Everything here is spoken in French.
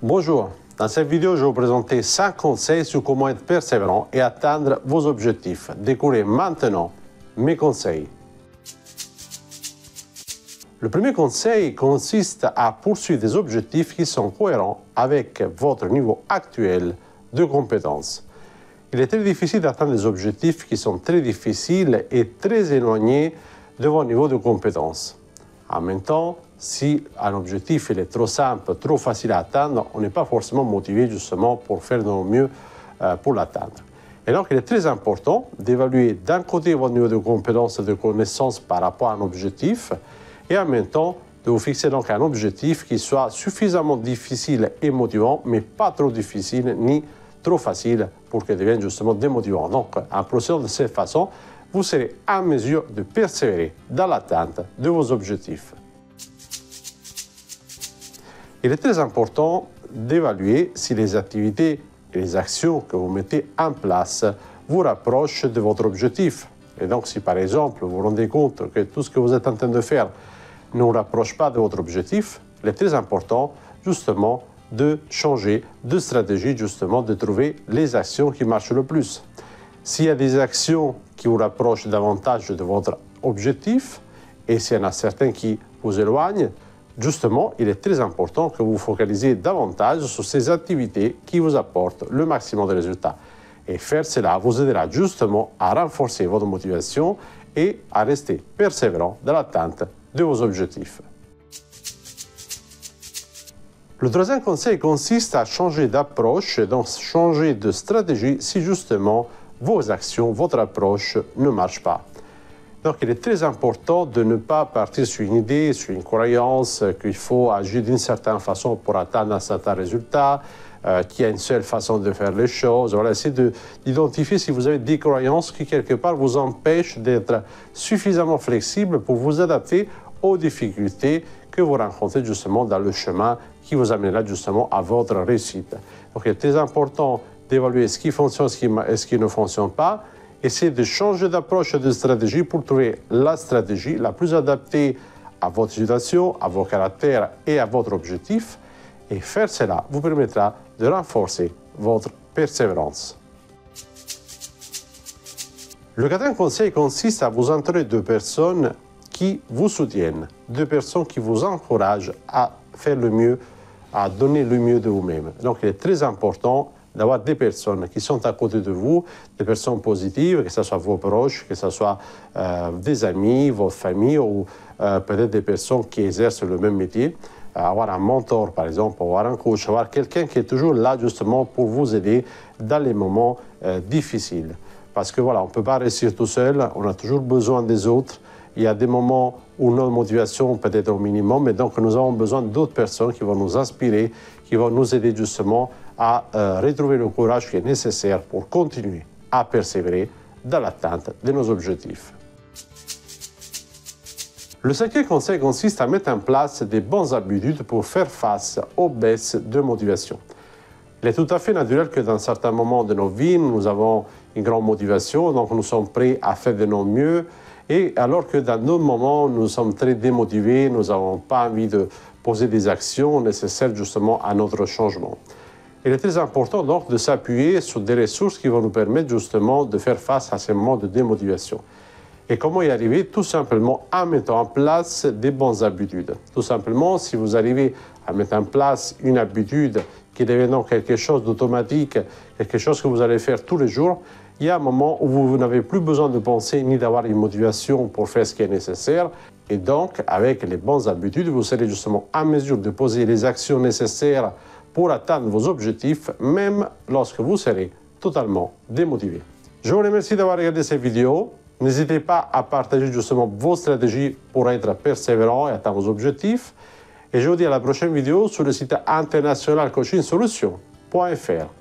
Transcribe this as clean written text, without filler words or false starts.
Bonjour, dans cette vidéo, je vais vous présenter 5 conseils sur comment être persévérant et atteindre vos objectifs. Découvrez maintenant mes conseils. Le premier conseil consiste à poursuivre des objectifs qui sont cohérents avec votre niveau actuel de compétences. Il est très difficile d'atteindre des objectifs qui sont très difficiles et très éloignés de votre niveau de compétences. En même temps, si un objectif est trop simple, trop facile à atteindre, on n'est pas forcément motivé justement pour faire de nos mieux pour l'atteindre. Et donc, il est très important d'évaluer d'un côté votre niveau de compétence et de connaissance par rapport à un objectif et en même temps de vous fixer donc un objectif qui soit suffisamment difficile et motivant, mais pas trop difficile ni trop facile pour qu'il devienne justement démotivant. Donc, en procédant de cette façon, vous serez en mesure de persévérer dans l'atteinte de vos objectifs. Il est très important d'évaluer si les activités et les actions que vous mettez en place vous rapprochent de votre objectif. Et donc, si par exemple, vous vous rendez compte que tout ce que vous êtes en train de faire ne vous rapproche pas de votre objectif, il est très important justement de changer de stratégie, justement de trouver les actions qui marchent le plus. S'il y a des actions qui vous rapprochent davantage de votre objectif et s'il y en a certains qui vous éloignent, justement, il est très important que vous vous focalisiez davantage sur ces activités qui vous apportent le maximum de résultats. Et faire cela vous aidera justement à renforcer votre motivation et à rester persévérant dans l'atteinte de vos objectifs. Le troisième conseil consiste à changer d'approche, donc changer de stratégie si justement vos actions, votre approche ne marchent pas. Donc il est très important de ne pas partir sur une idée, sur une croyance qu'il faut agir d'une certaine façon pour atteindre un certain résultat, qu'il y a une seule façon de faire les choses. Voilà, essayez d'identifier si vous avez des croyances qui quelque part vous empêchent d'être suffisamment flexible pour vous adapter aux difficultés que vous rencontrez justement dans le chemin qui vous amènera justement à votre réussite. Donc il est très important d'évaluer ce qui fonctionne et ce qui ne fonctionne pas. Essayez de changer d'approche et de stratégie pour trouver la stratégie la plus adaptée à votre situation, à vos caractères et à votre objectif. Et faire cela vous permettra de renforcer votre persévérance. Le quatrième conseil consiste à vous entourer de personnes qui vous soutiennent, de personnes qui vous encouragent à faire le mieux, à donner le mieux de vous-même. Donc il est très important d'avoir des personnes qui sont à côté de vous, des personnes positives, que ce soit vos proches, que ce soit des amis, votre famille ou peut-être des personnes qui exercent le même métier. Avoir un mentor, par exemple, avoir un coach, avoir quelqu'un qui est toujours là justement pour vous aider dans les moments difficiles. Parce que voilà, on ne peut pas réussir tout seul, on a toujours besoin des autres. Il y a des moments où notre motivation peut être au minimum, et donc nous avons besoin d'autres personnes qui vont nous inspirer, qui vont nous aider justement à retrouver le courage qui est nécessaire pour continuer à persévérer dans l'atteinte de nos objectifs. Le cinquième conseil consiste à mettre en place des bonnes habitudes pour faire face aux baisses de motivation. Il est tout à fait naturel que dans certains moments de nos vies, nous avons une grande motivation, donc nous sommes prêts à faire de nos mieux, et alors que dans d'autres moments, nous sommes très démotivés, nous n'avons pas envie de poser des actions nécessaires justement à notre changement. Il est très important donc de s'appuyer sur des ressources qui vont nous permettre justement de faire face à ces moments de démotivation. Et comment y arriver? Tout simplement en mettant en place des bonnes habitudes. Tout simplement, si vous arrivez à mettre en place une habitude qui devient donc quelque chose d'automatique, quelque chose que vous allez faire tous les jours, il y a un moment où vous n'avez plus besoin de penser ni d'avoir une motivation pour faire ce qui est nécessaire. Et donc, avec les bonnes habitudes, vous serez justement en mesure de poser les actions nécessaires pour atteindre vos objectifs, même lorsque vous serez totalement démotivé. Je vous remercie d'avoir regardé cette vidéo. N'hésitez pas à partager justement vos stratégies pour être persévérant et atteindre vos objectifs. Et je vous dis à la prochaine vidéo sur le site international coaching solutions.fr.